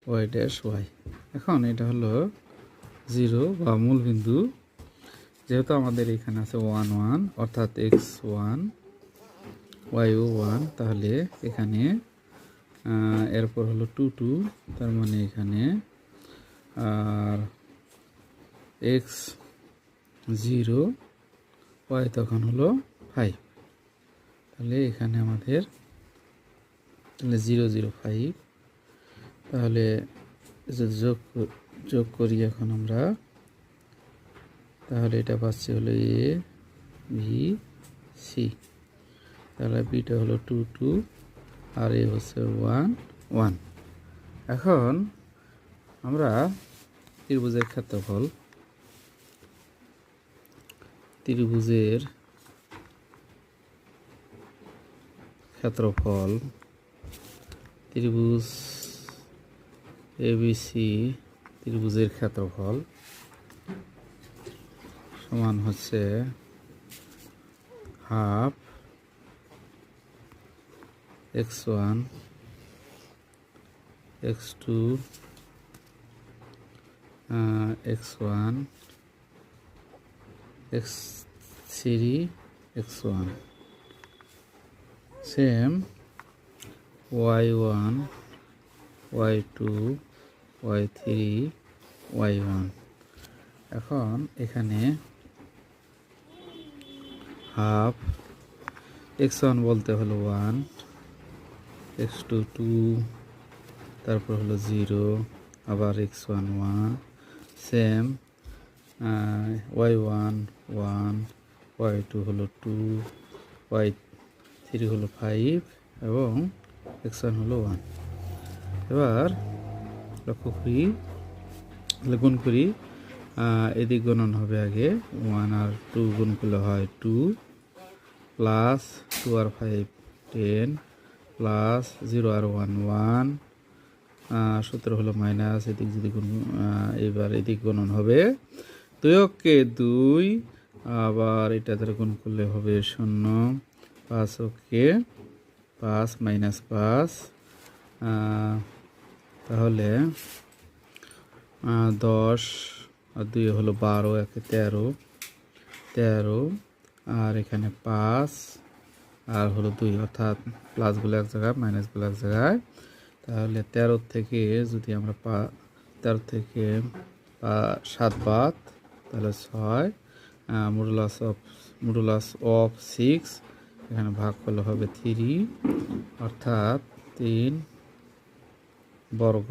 Y dash Y. এখন এটা হলো 0 বা মূল বিন্দু। যেহেতু আমাদের এখানে আছে 1 1 অর্থাৎ x1 y-ও 1, তাহলে এখানে এরপর হলো 2 2, তার মানে এখানে আর x0 y তখন হলো 5। তাহলে এখানে আমাদের তাহলে 0 0 5। তাহলে যদি যোগ করি এখন আমরা, তাহলে এটা পাচ্ছি হলো এ বি সি। তাহলে বিটা হলো 2 2 আর এ হচ্ছে 1 1। এখন আমরা ত্রিভুজের ক্ষেত্রফল, ত্রিভুজ ত্রিভুজ এবিসি ত্রিভুজের ক্ষেত্রফল সমান হচ্ছে half x1 x2 x1 x3 x1 same y1 y2 y3 y1। এখন এখানে হাফ x1 বলতে হলো 1, x2 2, তারপর হলো 0, আবার x1 1, সেম y1 1, y2 হলো 2, y3 হলো 5 এবং x1 হলো 1। এবার লক্ষ্য করি, গুণ করি, এদিক গণন হবে আগে 1 আর 2 গুণ করলে হয় 2 প্লাস 2 আর 5 10 প্লাস 0 আর 1 1, সূত্র হলো মাইনাস, এদিক যদি গুণ, এবার এদিক গণন হবে 2 কে 2, আবার এটা দ্বারা গুণ করলে হবে 0, 5 কে 5 মাইনাস 5, তাহলে 10 আর 2 হলো 12, 1 13 13, আর এখানে 5 আর হলো 2, অর্থাৎ প্লাসগুলো এক জায়গায় মাইনাসগুলো এক জায়গায়। তাহলে 13 থেকে যদি আমরা 13 থেকে 7 বাদ, তাহলে 6, মডুলাস অফ 6, এখানে ভাগ করলে হবে 3, অর্থাৎ 3 বর্গ